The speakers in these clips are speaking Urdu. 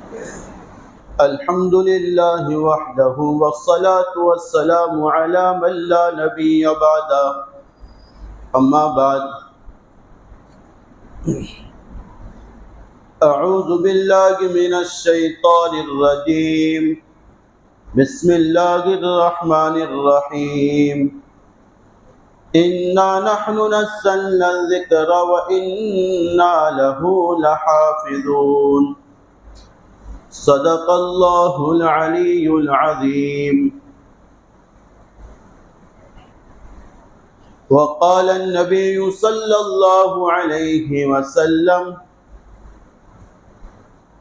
الحمد لله وحده والصلاة والسلام على من لا نبي بعده أما بعد أعوذ بالله من الشيطان الرجيم بسم الله الرحمن الرحيم إنا نحن نزلنا الذكر وإنا له لحافظون صدق الله العلي العظيم وقال النبي صلى الله عليه وسلم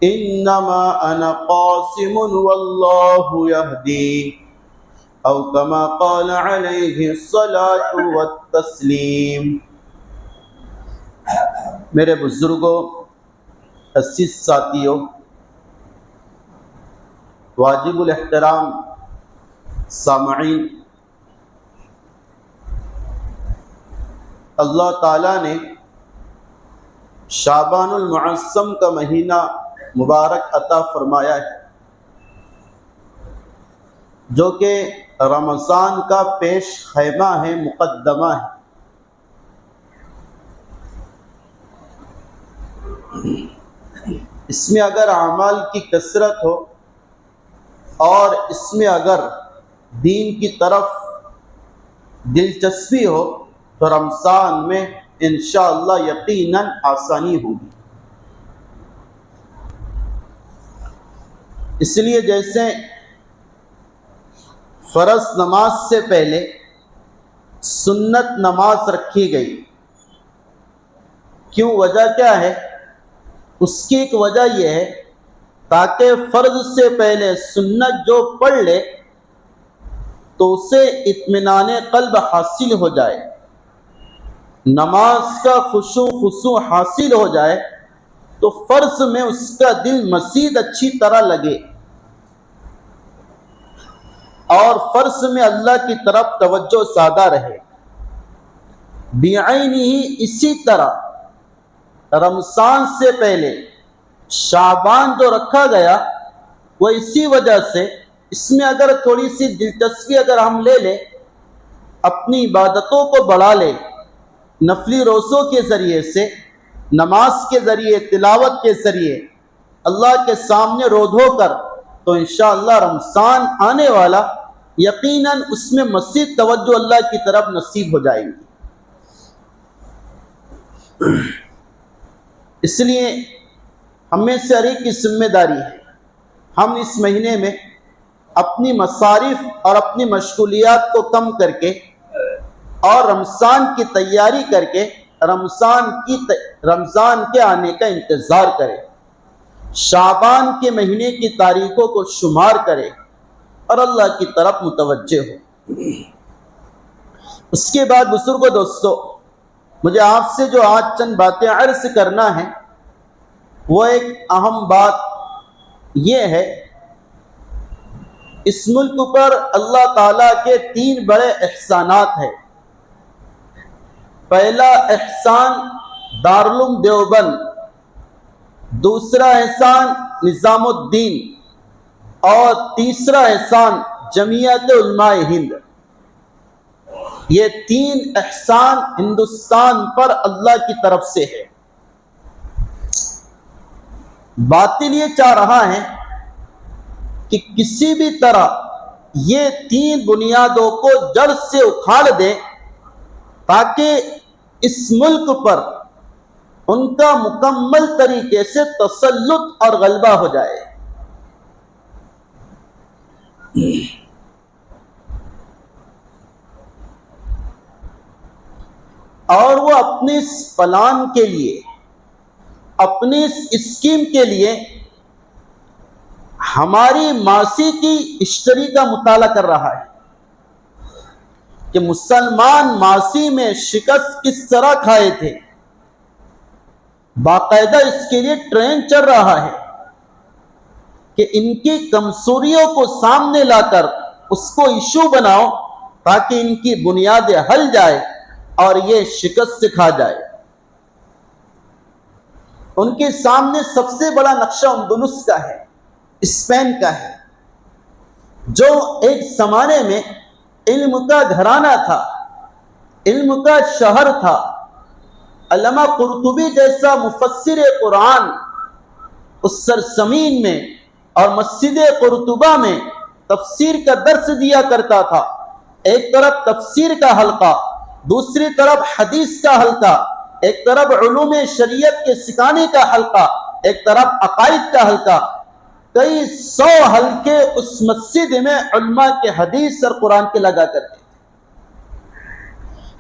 إنما أنا قاسم والله يهدي أو كما قال عليه الصلاة والتسليم۔ میرے بزرگوں، عزیز ساتھیوں، واجب الاحترام سامعین، اللہ تعالیٰ نے شعبان المعظم کا مہینہ مبارک عطا فرمایا ہے، جو کہ رمضان کا پیش خیمہ ہے، مقدمہ ہے۔ اس میں اگر اعمال کی کثرت ہو اور اس میں اگر دین کی طرف دلچسپی ہو تو رمضان میں انشاءاللہ یقیناً آسانی ہوگی۔ اس لیے جیسے فرض نماز سے پہلے سنت نماز رکھی گئی، کیوں؟ وجہ کیا ہے؟ اس کی ایک وجہ یہ ہے تاکہ فرض سے پہلے سنت جو پڑھ لے تو اسے اطمینان قلب حاصل ہو جائے، نماز کا خشوع حاصل ہو جائے، تو فرض میں اس کا دل مزید اچھی طرح لگے اور فرض میں اللہ کی طرف توجہ زیادہ رہے۔ بعینہ اسی طرح رمضان سے پہلے شعبان جو رکھا گیا وہ اسی وجہ سے، اس میں اگر تھوڑی سی دلچسپی اگر ہم لے لیں، اپنی عبادتوں کو بڑھا لیں، نفلی روزوں کے ذریعے سے، نماز کے ذریعے، تلاوت کے ذریعے اللہ کے سامنے رو دھو کر، تو انشاءاللہ رمضان آنے والا یقیناً اس میں مزید توجہ اللہ کی طرف نصیب ہو جائے گی۔ اس لیے ہمیں سے ہر ایک کی ذمہ داری ہے، ہم اس مہینے میں اپنی مصارف اور اپنی مشغولیات کو کم کر کے اور رمضان کی تیاری کر کے رمضان کے آنے کا انتظار کریں، شعبان کے مہینے کی تاریخوں کو شمار کریں اور اللہ کی طرف متوجہ ہو۔ اس کے بعد بزرگوں، دوستو، مجھے آپ سے جو آج چند باتیں عرض کرنا ہے وہ ایک اہم بات یہ ہے، اس ملک پر اللہ تعالیٰ کے 3 بڑے احسانات ہیں۔ پہلا احسان دارالعلوم دیوبند، دوسرا احسان نظام الدین، اور تیسرا احسان جمعیت علماء ہند۔ یہ 3 احسان ہندوستان پر اللہ کی طرف سے ہے۔ باطل یہ چاہ رہا ہے کہ کسی بھی طرح یہ 3 بنیادوں کو جڑ سے اکھاڑ دے تاکہ اس ملک پر ان کا مکمل طریقے سے تسلط اور غلبہ ہو جائے۔ اور وہ اپنے اس پلان کے لیے، اپنی اس اسکیم کے لیے ہماری ماضی کی ہسٹری کا مطالعہ کر رہا ہے کہ مسلمان ماضی میں شکست کس طرح کھائے تھے، باقاعدہ اس کے لیے ٹرین چل رہا ہے کہ ان کی کمزوریوں کو سامنے لا کر اس کو ایشو بناؤ تاکہ ان کی بنیادیں ہل جائے اور یہ شکست کھا جائے۔ ان کے سامنے سب سے بڑا نقشہ اندلس کا ہے، اسپین کا ہے، جو ایک زمانے میں علم کا گھرانہ تھا، علم کا شہر تھا۔ علامہ قرطبی جیسا مفسر قرآن اس سرزمین میں اور مسجد قرطبہ میں تفسیر کا درس دیا کرتا تھا۔ ایک طرف تفسیر کا حلقہ، دوسری طرف حدیث کا حلقہ، ایک طرف علوم شریعت کے سکھانے کا حلقہ، ایک طرف عقائد کا حلقہ۔ کئی 100 حلقے اس مسجد میں علماء کے حدیث اور قرآن کے لگا کرتے تھے۔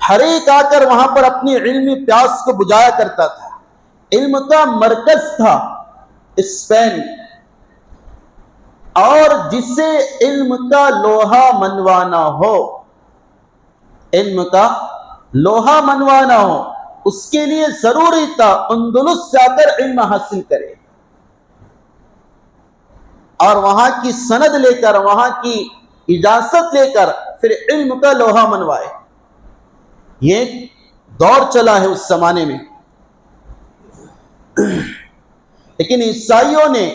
ہر ایک آ کر وہاں پر اپنی علمی پیاس کو بجھایا کرتا تھا۔ علم کا مرکز تھا اسپین، اور جسے علم کا لوہا منوانا ہو، علم کا لوہا منوانا ہو، اس کے لیے ضروری تھا اندلس سے آ کر علم حاصل کرے اور وہاں کی سند لے کر، وہاں کی اجازت لے کر پھر علم کا لوہا منوائے۔ یہ دور چلا ہے اس زمانے میں۔ لیکن عیسائیوں نے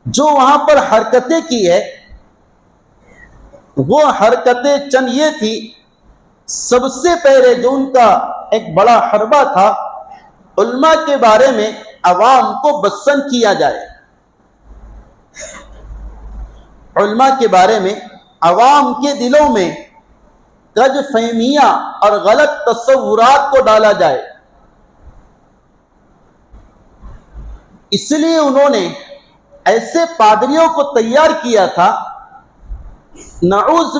جو وہاں پر حرکتیں کی ہے، وہ حرکتیں چند یہ تھی، سب سے پہلے جو ان کا ایک بڑا حربہ تھا، علماء کے بارے میں عوام کو بدسن کیا جائے، علماء کے بارے میں عوام کے دلوں میں غلط فہمیاں اور غلط تصورات کو ڈالا جائے۔ اس لیے انہوں نے ایسے پادریوں کو تیار کیا تھا، نعوذ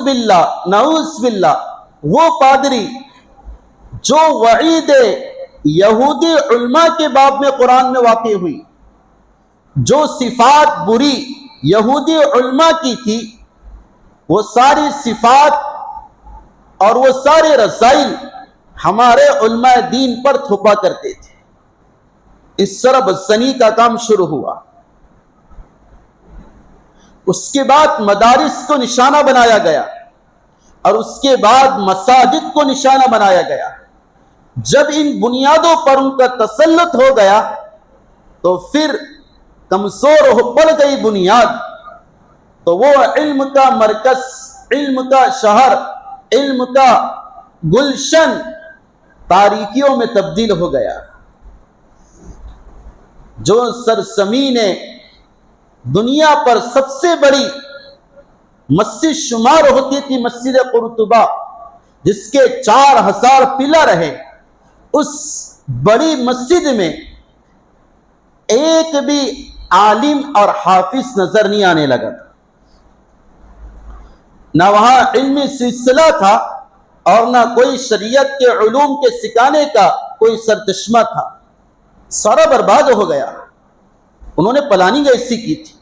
باللہ وہ پادری جو وعید یہودی علماء کے باب میں قرآن میں واقع ہوئی، جو صفات بری یہودی علماء کی تھی، وہ ساری صفات اور وہ سارے رسائل ہمارے علماء دین پر تھوپا کرتے تھے۔ اس طرح بدسنی کا کام شروع ہوا۔ اس کے بعد مدارس کو نشانہ بنایا گیا، اور اس کے بعد مساجد کو نشانہ بنایا گیا۔ جب ان بنیادوں پر ان کا تسلط ہو گیا تو پھر کمزور ہو پڑ گئی بنیاد، تو وہ علم کا مرکز، علم کا شہر، علم کا گلشن تاریکیوں میں تبدیل ہو گیا۔ جو سرزمین دنیا پر سب سے بڑی مسجد شمار ہوتی تھی، مسجد قرطبہ، جس کے 4000 پلر ہیں، اس بڑی مسجد میں ایک بھی عالم اور حافظ نظر نہیں آنے لگا تھا۔ نہ وہاں علمی سلسلہ تھا اور نہ کوئی شریعت کے علوم کے سکھانے کا کوئی سرچشمہ تھا، سارا برباد ہو گیا۔ انہوں نے پلاننگ ایسی کی تھی،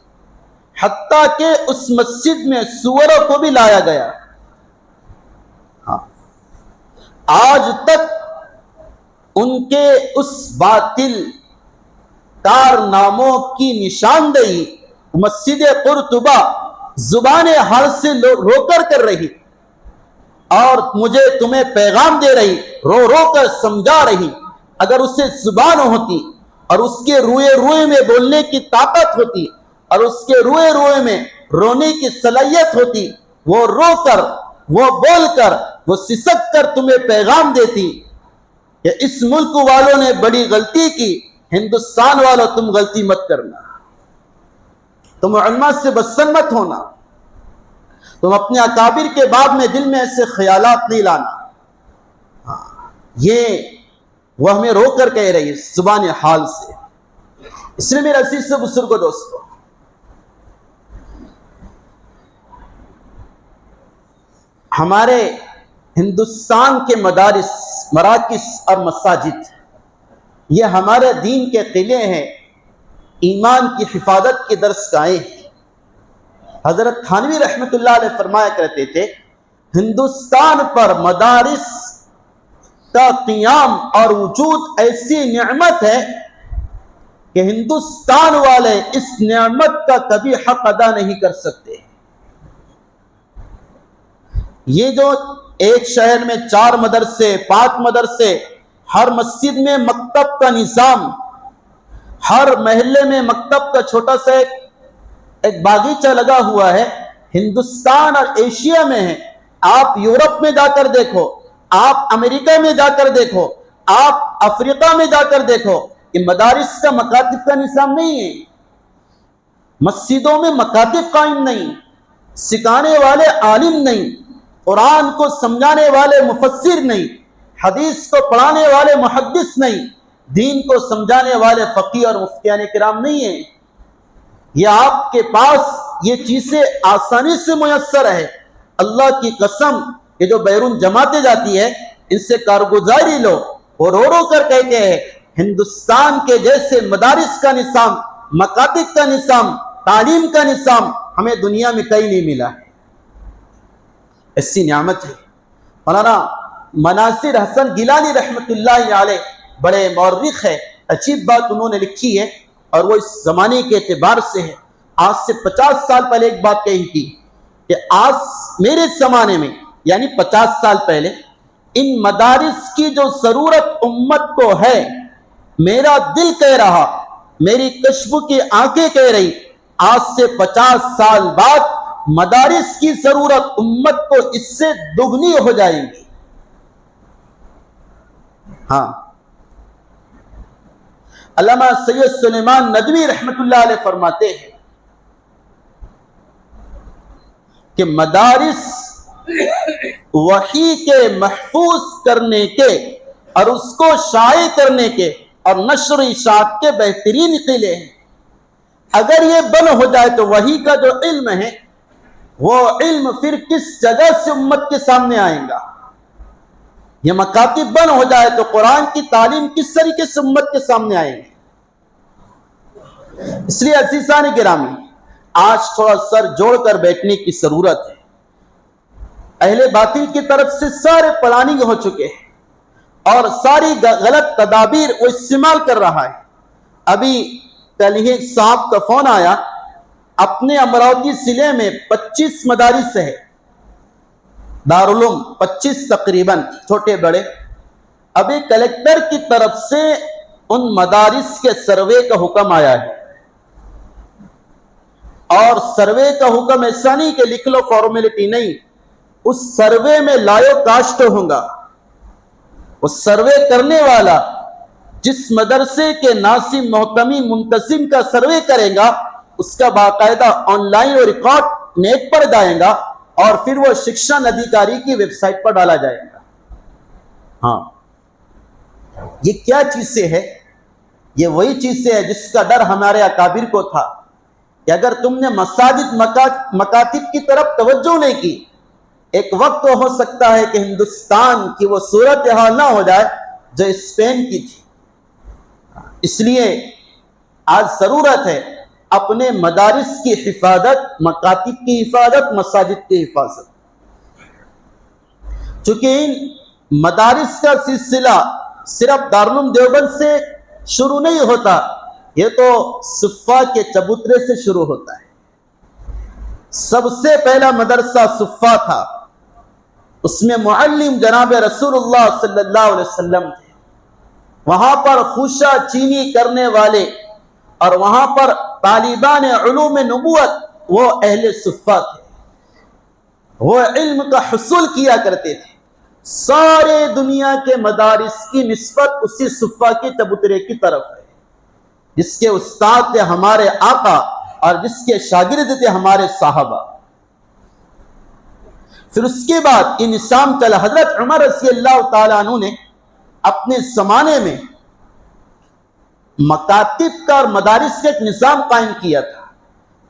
حتیٰ کہ اس مسجد میں سوروں کو بھی لایا گیا۔ آج تک ان کے اس باطل کارناموں کی نشاندہی مسجد قرطبہ زبان حال سے رو کر رہی، اور مجھے تمہیں پیغام دے رہی، رو رو کر سمجھا رہی۔ اگر اسے زبان ہوتی اور اس کے روئے روئے میں بولنے کی طاقت ہوتی اور اس کے روئے روئے میں رونے کی صلاحیت ہوتی، وہ رو کر، وہ بول کر، وہ سسک کر تمہیں پیغام دیتی کہ اس ملک والوں نے بڑی غلطی کی، ہندوستان والوں تم غلطی مت کرنا، تم علماء سے بدسن مت ہونا، تم اپنے اکابر کے باب میں دل میں ایسے خیالات نہیں لانا۔ یہ وہ ہمیں رو کر کہہ رہی ہے زبان حال سے۔ اس لیے میرے عزیز سے بزرگو دوستو، ہمارے ہندوستان کے مدارس، مراکز اور مساجد، یہ ہمارے دین کے قلعے ہیں، ایمان کی حفاظت کے درس گاہیں ہیں۔ حضرت تھانوی رحمت اللہ علیہ فرمایا کرتے تھے، ہندوستان پر مدارس کا قیام اور وجود ایسی نعمت ہے کہ ہندوستان والے اس نعمت کا کبھی حق ادا نہیں کر سکتے۔ یہ جو ایک شہر میں 4 مدرسے، 5 مدرسے، ہر مسجد میں مکتب کا نظام، ہر محلے میں مکتب کا چھوٹا سا ایک ایک باغیچہ لگا ہوا ہے، ہندوستان اور ایشیا میں ہے، آپ یورپ میں جا کر دیکھو، آپ امریکہ میں جا کر دیکھو، آپ افریقہ میں جا کر دیکھو، یہ مدارس کا مکاتب کا نظام نہیں ہے، مسجدوں میں مکاتب قائم نہیں، سکھانے والے عالم نہیں، قرآن کو سمجھانے والے مفسر نہیں، حدیث کو پڑھانے والے محدث نہیں، دین کو سمجھانے والے فقیہ اور مفتیان کرام نہیں ہیں۔ یہ آپ کے پاس یہ چیزیں آسانی سے میسر ہے، اللہ کی قسم، یہ جو بیرون جماعتیں جاتی ہے ان سے کارگزاری لو، اور رو رو کر کہتے ہیں ہندوستان کے جیسے مدارس کا نظام، مکاتب کا نظام، تعلیم کا نظام ہمیں دنیا میں کہیں نہیں ملا ہے، ایسی نعمت ہے۔ مولانا مناصر حسن گیلانی رحمت اللہ علیہ بڑے مورخ ہے، عجیب بات انہوں نے لکھی ہے، اور وہ اس زمانے کے اعتبار سے ہے۔ آج سے 50 سال پہلے ایک بات کہی تھی کہ آج میرے زمانے میں یعنی 50 سال پہلے ان مدارس کی جو ضرورت امت کو ہے، میرا دل کہہ رہا، میری کشف کی آنکھیں کہہ رہی، آج سے 50 سال بعد مدارس کی ضرورت امت کو اس سے دگنی ہو جائے گی۔ ہاں، علامہ سید سلیمان ندوی رحمت اللہ علیہ فرماتے ہیں کہ مدارس وحی کے محفوظ کرنے کے اور اس کو شائع کرنے کے اور نشر اشاعت کے بہترین قلعے ہیں۔ اگر یہ بند ہو جائے تو وحی کا جو علم ہے وہ علم پھر کس جگہ سے امت کے سامنے آئے گا؟ یہ مکاتب بند ہو جائے تو قرآن کی تعلیم کس طریقے سے امت کے سامنے آئے گی؟ اس لیے عزیزان گرامی، آج تھوڑا سر جوڑ کر بیٹھنے کی ضرورت ہے۔ اہل باطل کی طرف سے سارے پلاننگ ہو چکے ہیں اور ساری غلط تدابیر وہ استعمال کر رہا ہے۔ ابھی کل ہی صاحب کا فون آیا، اپنے امراوتی ضلع میں 25 مدارس ہے، دارالعلوم 25 تقریباً چھوٹے بڑے۔ ابھی کلیکٹر کی طرف سے ان مدارس کے سروے کا حکم آیا ہے، اور سروے کا حکم ایسا نہیں کہ لکھ لو فارمیلٹی، نہیں، اس سروے میں لائیو کاسٹ ہوگا۔ وہ سروے کرنے والا جس مدرسے کے ناظم محتمی منتظم کا سروے کرے گا، اس کا باقاعدہ آن لائن اور ریکارڈ نیٹ پر جائے گا اور پھر وہ شکشن ادھیکاری کی ویب سائٹ پر ڈالا جائے گا۔ ہاں، یہ کیا چیزیں ہے؟ یہ وہی چیزیں ہے جس کا ڈر ہمارے اکابر کو تھا کہ اگر تم نے مساجد مکاتب کی طرف توجہ نہیں کی، ایک وقت تو ہو سکتا ہے کہ ہندوستان کی وہ صورتحال نہ ہو جائے جو اسپین کی تھی۔ اس لیے آج ضرورت ہے اپنے مدارس کی حفاظت، مکاتب کی حفاظت، مساجد کی حفاظت۔ چونکہ ان مدارس کا سلسلہ صرف دارالعلوم دیوبند سے شروع نہیں ہوتا، یہ تو صفا کے چبوترے سے شروع ہوتا ہے۔ سب سے پہلا مدرسہ صفا تھا، اس میں معلم جناب رسول اللہ صلی اللہ علیہ وسلم تھے۔ وہاں پر خوشہ چینی کرنے والے اور وہاں پر طالبان علوم نبوت وہ اہل صفا تھے، وہ علم کا حصول کیا کرتے تھے۔ سارے دنیا کے مدارس کی نسبت اسی صفا کے چبوترے کی طرف ہے، جس کے استاد تھے ہمارے آقا اور جس کے شاگرد تھے ہمارے صحابہ۔ پھر اس کے بعد یہ نظام چلا، حضرت عمر رضی اللہ تعالیٰ عنہ نے اپنے زمانے میں مکاتب کا اور مدارس کا ایک نظام قائم کیا تھا۔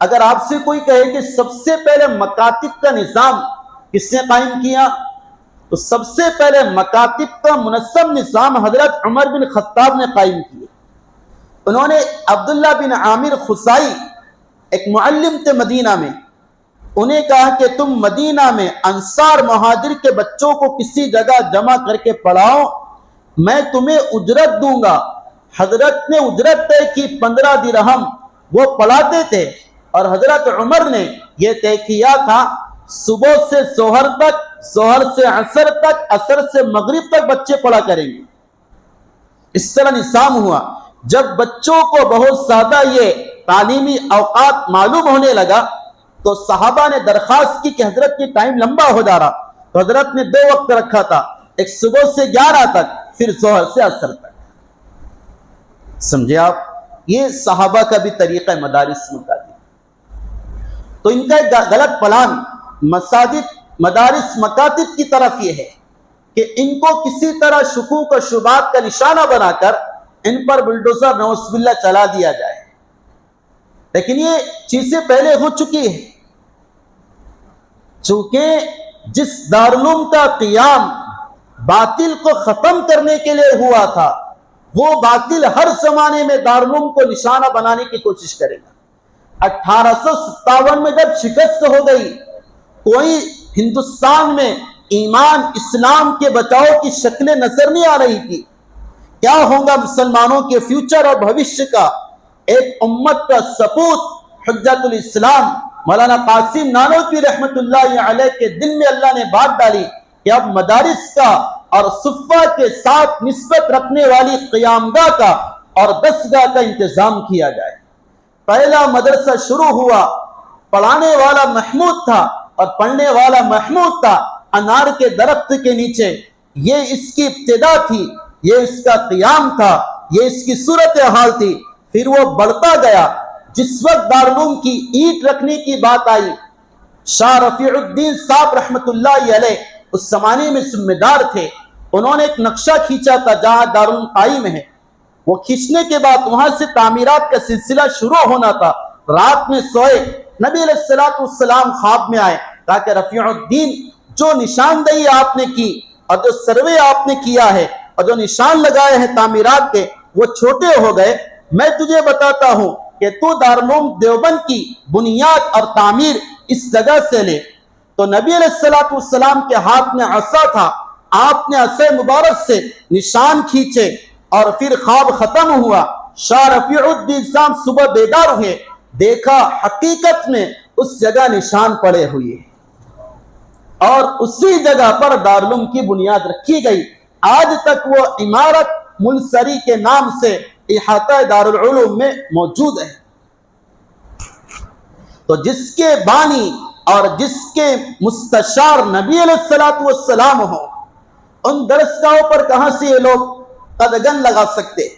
اگر آپ سے کوئی کہے کہ سب سے پہلے مکاتب کا نظام کس نے قائم کیا، تو سب سے پہلے مکاتب کا منظم نظام حضرت عمر بن خطاب نے قائم کیا۔ انہوں نے عبداللہ بن عامر خزائی ایک معلم تھے مدینہ میں، انہیں کہا کہ تم مدینہ میں انصار مہاجر کے بچوں کو کسی جگہ جمع کر کے پڑھاؤ، میں تمہیں اجرت دوں گا۔ حضرت نے اجرت طے کی 15 درہم، وہ پڑھاتے تھے، اور حضرت عمر نے یہ طے کیا تھا صبح سے ظہر تک، ظہر سے عصر تک، عصر سے مغرب تک بچے پڑھا کریں گے۔ اس طرح نظام ہوا۔ جب بچوں کو بہت زیادہ یہ تعلیمی اوقات معلوم ہونے لگا تو صحابہ نے درخواست کی کہ حضرت کی ٹائم لمبا ہو جا رہا، تو حضرت نے 2 وقت رکھا تھا، ایک صبح سے 11 تک، پھر ظہر سے عصر تک. سمجھے آپ؟ یہ صحابہ کا بھی طریقہ مدارس مکاتب. تو ان کا ایک غلط پلان مساجد مدارس مکاتب کی طرف یہ ہے کہ ان کو کسی طرح شکوک و شبہات کا نشانہ بنا کر ان پر بلڈوزر نعوذ باللہ چلا دیا جائے. لیکن یہ چیزیں پہلے ہو چکی ہیں، چونکہ جس دارالعلوم کا قیام باطل کو ختم کرنے کے لیے ہوا تھا، وہ باطل ہر زمانے میں دارالعلوم کو نشانہ بنانے کی کوشش کرے گا. 1857 میں جب شکست ہو گئی، کوئی ہندوستان میں ایمان اسلام کے بچاؤ کی شکلیں نظر نہیں آ رہی تھی. کیا ہوگا مسلمانوں کے فیوچر اور بھوشیہ کا؟ ایک امت کا سپوت حجت الاسلام مولانا قاسم نانوتوی رحمت اللہ علیہ کے دل میں اللہ نے بات ڈالی کہ اب مدارس کا اور صفہ کے ساتھ نسبت رکھنے والی قیامگاہ کا اور دستگاہ کا انتظام کیا جائے. پہلا مدرسہ شروع ہوا، پڑھانے والا محمود تھا اور پڑھنے والا محمود تھا. انار کے درخت کے نیچے یہ اس کی ابتدا تھی، یہ اس کا قیام تھا، یہ اس کی صورتحال تھی. پھر وہ بڑھتا گیا. جس وقت دارالعلوم کی اینٹ رکھنے کی بات آئی، شاہ رفیع الدین صاحب رحمت اللہ علیہ اس زمانے میں ذمہ دار تھے. انہوں نے ایک نقشہ کھینچا تھا جہاں دارالعلوم قائم ہے. وہ کھینچنے کے بعد وہاں سے تعمیرات کا سلسلہ شروع ہونا تھا. رات میں سوئے، نبی علیہ الصلوۃ والسلام خواب میں آئے، کہا کہ رفیع الدین، جو نشاندہی آپ نے کی اور جو سروے آپ نے کیا ہے اور جو نشان لگائے ہیں تعمیرات کے، وہ چھوٹے ہو گئے. میں تجھے بتاتا ہوں کہ تو دارالعلوم دیوبند کی بنیاد اور تعمیر اس جگہ سے لے. تو نبی علیہ الصلوۃ والسلام کے ہاتھ میں عصا تھا. آپ نے عصا مبارک سے نشان کھینچے اور پھر خواب ختم ہوا. شاہ رفیع الدین صاحب صبح بیدار ہوئے، دیکھا حقیقت میں اس جگہ نشان پڑے ہوئے اور اسی جگہ پر دارالعلوم کی بنیاد رکھی گئی. آج تک وہ عمارت ملسری کے نام سے احاطہ دارالعلوم میں موجود ہے. تو جس کے بانی اور جس کے مستشار نبی علیہ الصلوۃ والسلام ہوں، ان درسگاہوں پر کہاں سے یہ لوگ قدغن لگا سکتے ہیں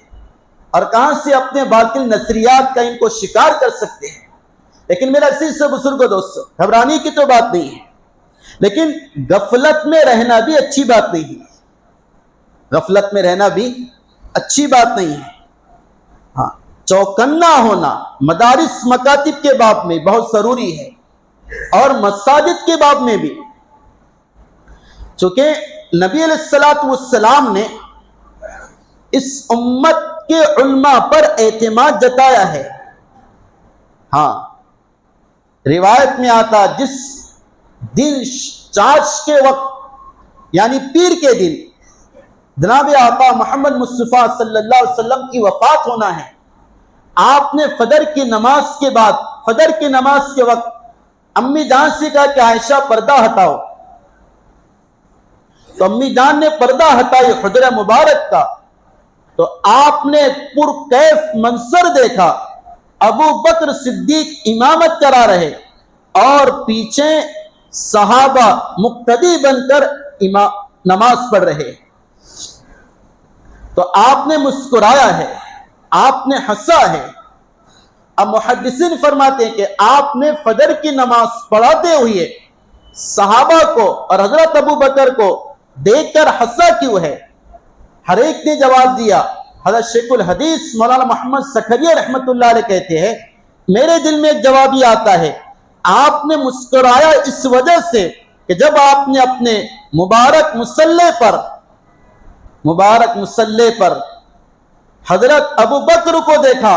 اور کہاں سے اپنے باطل نظریات کا ان کو شکار کر سکتے ہیں. لیکن میرا عزیز سے بزرگوں دوستو، گھبرانے کی تو بات نہیں ہے، لیکن غفلت میں رہنا بھی اچھی بات نہیں ہے. غفلت میں رہنا بھی اچھی بات نہیں ہے. ہاں، چوکنا ہونا مدارس مکاتب کے باب میں بہت ضروری ہے اور مساجد کے باب میں بھی، چونکہ نبی علیہ الصلوۃ والسلام نے اس امت کے علماء پر اعتماد جتایا ہے. ہاں، روایت میں آتا جس دن چاش کے وقت یعنی پیر کے دن جناب آقا محمد مصطفیٰ صلی اللہ علیہ وسلم کی وفات ہونا ہے، آپ نے فجر کی نماز کے بعد فجر کی نماز کے وقت امی جان سے کہا کہ عائشہ پردہ ہٹاؤ. تو امی جان نے پردہ ہٹائی حجرہ مبارک کا. تو آپ نے پرکیف منظر دیکھا، ابو بکر صدیق امامت کرا رہے اور پیچھے صحابہ مقتدی بن کر نماز پڑھ رہے. تو آپ نے مسکرایا ہے، آپ نے ہنسا ہے. اب محدثین فرماتے ہیں کہ آپ نے فجر کی نماز پڑھاتے ہوئے صحابہ کو اور حضرت ابو بکر کو دیکھ کر ہنسا کیوں ہے؟ ہر ایک نے جواب دیا. حضرت شیخ الحدیث مولانا محمد سکھریہ رحمت اللہ علیہ کہتے ہیں، میرے دل میں ایک جواب یہ آتا ہے، آپ نے مسکرایا اس وجہ سے کہ جب آپ نے اپنے مبارک مسلح پر حضرت ابو بکر کو دیکھا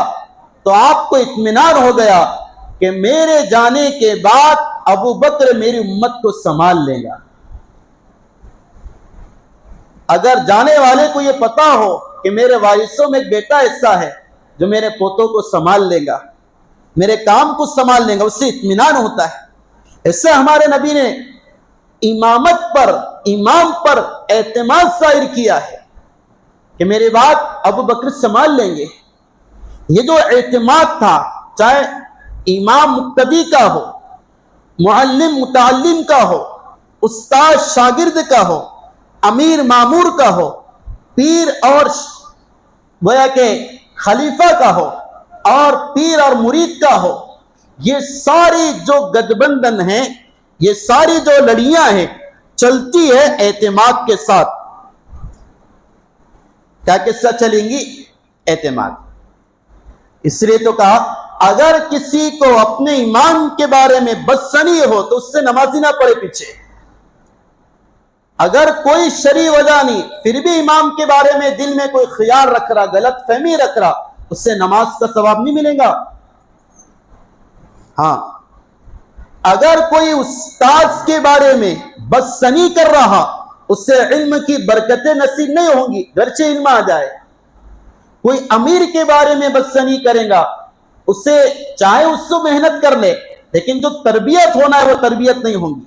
تو آپ کو اطمینان ہو گیا کہ میرے جانے کے بعد ابو بکر میری امت کو سنبھال لے گا. اگر جانے والے کو یہ پتا ہو کہ میرے وارثوں میں ایک بیٹا ایسا ہے جو میرے پوتوں کو سنبھال لے گا، میرے کام کو سنبھال لے گا، اس سے اطمینان ہوتا ہے. اس سے ہمارے نبی نے امام پر اعتماد ظاہر کیا ہے کہ میرے بعد ابو بکر سنبھال لیں گے. یہ جو اعتماد تھا چاہے امام مقتدی کا ہو، معلم متعلم کا ہو، استاد شاگرد کا ہو، امیر مامور کا ہو، پیر اور گویا کہ خلیفہ کا ہو، اور پیر اور مرید کا ہو، یہ ساری جو گٹبندھن ہیں، یہ ساری جو لڑیاں ہیں، چلتی ہے اعتماد کے ساتھ۔ کیا کس سے چلیں گی؟ اعتماد۔ اس لیے تو کہا اگر کسی کو اپنے ایمان کے بارے میں بدسنی ہو تو اس سے نمازی نہ پڑے پیچھے۔ اگر کوئی شرعی وجہ نہیں پھر بھی امام کے بارے میں دل میں کوئی خیال رکھ رہا، غلط فہمی رکھ رہا، اس سے نماز کا ثواب نہیں ملے گا۔ ہاں، اگر کوئی استاد کے بارے میں بدسنی کر رہا، اس سے علم کی برکتیں نصیب نہیں ہوں گی، گرچہ علم آ جائے۔ کوئی امیر کے بارے میں بدسنی کرے گا، اس سے چاہے اس سے محنت کر لے، لیکن جو تربیت ہونا ہے وہ تربیت نہیں ہوگی۔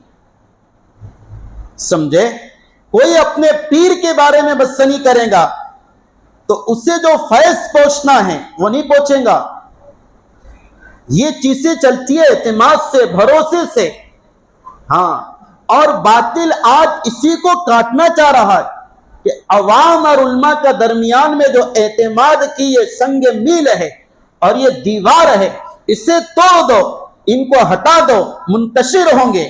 سمجھے؟ کوئی اپنے پیر کے بارے میں بدسنی کرے گا تو اسے جو فیض پہنچنا ہے وہ نہیں پہنچے گا۔ یہ چیزیں چلتی ہے اعتماد سے، بھروسے سے۔ ہاں، اور باطل آج اسی کو کاٹنا چاہ رہا ہے کہ عوام اور علماء کا درمیان میں جو اعتماد کی یہ سنگ میل ہے اور یہ دیوار ہے، اسے توڑ دو، ان کو ہٹا دو، منتشر ہوں گے،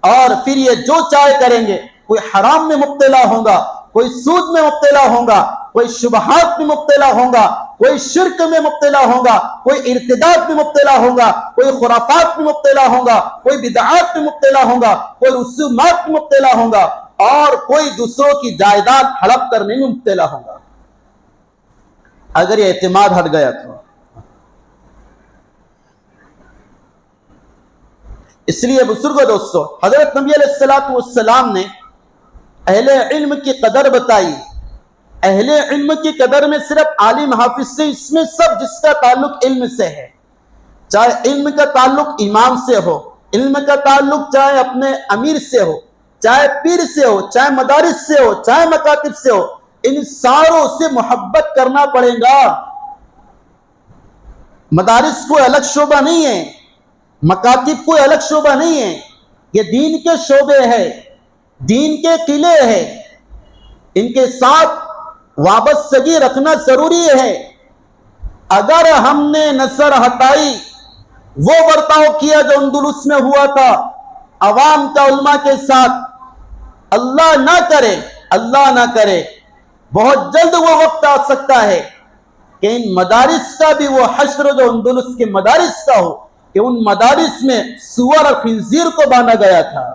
اور پھر یہ جو چاہے کریں گے۔ کوئی حرام میں مبتلا ہوگا، کوئی سود میں مبتلا ہوگا، کوئی شبہات میں مبتلا ہوگا، کوئی شرک میں مبتلا ہوگا، کوئی ارتداد میں مبتلا ہوگا، کوئی خرافات میں مبتلا ہوگا، کوئی بدعات میں مبتلا ہوگا، کوئی رسومات میں مبتلا ہوگا، اور کوئی دوسروں کی جائیداد ہڑپ کرنے میں مبتلا ہوگا۔ اگر یہ اعتماد ہٹ گیا تو اس لیے بزرگوں دوستو، حضرت نبی علیہ السلام نے اہل علم کی قدر بتائی۔ اہل علم کی قدر میں صرف عالم حافظ سے، اس میں سب جس کا تعلق علم سے ہے، چاہے علم کا تعلق امام سے ہو، علم کا تعلق چاہے اپنے امیر سے ہو، چاہے پیر سے ہو، چاہے مدارس سے ہو، چاہے مکاتب سے ہو، ان ساروں سے محبت کرنا پڑے گا۔ مدارس کوئی الگ شعبہ نہیں ہے، مکاتب کوئی الگ شعبہ نہیں ہے، یہ دین کے شعبے ہیں، دین کے قلعے ہیں، ان کے ساتھ وابستگی رکھنا ضروری ہے۔ اگر ہم نے نظر ہٹائی، وہ برتاؤ کیا جو اندلس میں ہوا تھا عوام کا علماء کے ساتھ، اللہ نہ کرے بہت جلد وہ وقت آ سکتا ہے کہ ان مدارس کا بھی وہ حشر جو اندلس کے مدارس کا ہو، کہ ان مدارس میں سور اور خنزیر کو باندھا گیا تھا۔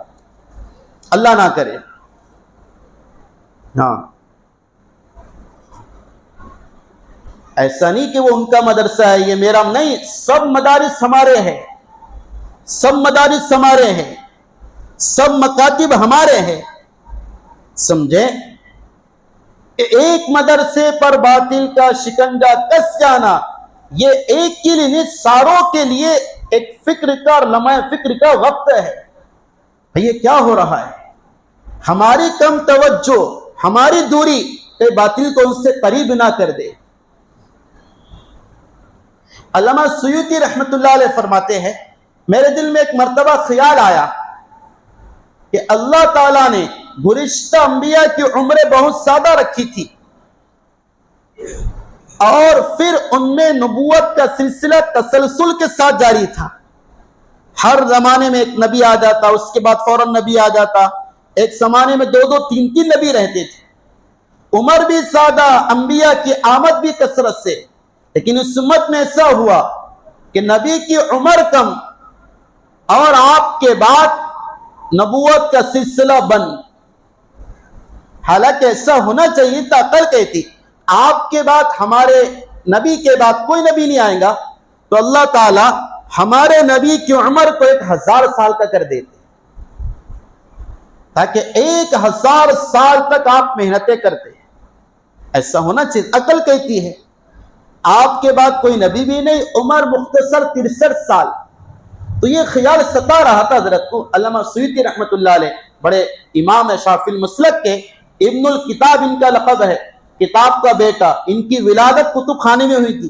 اللہ نہ کرے۔ ہاں، ایسا نہیں کہ وہ ان کا مدرسہ ہے یہ میرا نہیں، سب مدارس ہمارے ہیں، سب مدارس ہمارے ہیں، سب مکاتب ہمارے ہیں۔ سمجھے؟ ایک مدرسے پر باطل کا شکنجہ کس جانا، یہ ایک کے لیے نہیں، ساروں کے لیے ایک فکر کا اور لمحہ فکر کا وقت ہے۔ یہ کیا ہو رہا ہے؟ ہماری کم توجہ، ہماری دوری کہ باطل کو ان سے قریب نہ کر دے۔ علامہ سیوطی رحمت اللہ علیہ فرماتے ہیں، میرے دل میں ایک مرتبہ خیال آیا کہ اللہ تعالیٰ نے گزشتہ انبیاء کی عمریں بہت زیادہ رکھی تھی، اور پھر ان میں نبوت کا سلسلہ تسلسل کے ساتھ جاری تھا۔ ہر زمانے میں ایک نبی آ جاتا، اس کے بعد فوراً نبی آ جاتا، ایک زمانے میں 2 3 نبی رہتے تھے۔ عمر بھی زیادہ، انبیاء کی آمد بھی کثرت سے، لیکن اس امت میں ایسا ہوا کہ نبی کی عمر کم اور آپ کے بعد نبوت کا سلسلہ بند۔ حالانکہ ایسا ہونا چاہیے تھا، عقل کہتی آپ کے بعد، ہمارے نبی کے بعد کوئی نبی نہیں آئے گا، تو اللہ تعالی ہمارے نبی کی عمر کو 1000 سال کا کر دیتے، تاکہ 1000 سال تک آپ محنتیں کرتے ہیں۔ ایسا ہونا چاہیے، عقل کہتی ہے۔ آپ کے بعد کوئی نبی بھی نہیں، عمر مختصر 63 سال۔ تو یہ خیال ستا رہا تھا حضرت کو۔ علامہ سیوطی رحمت اللہ علیہ بڑے امام ہے شافعی المسلک کے، ابن الکتاب ان کا لقب ہے، کتاب کا بیٹا۔ ان کی ولادت کتب خانے میں ہوئی تھی،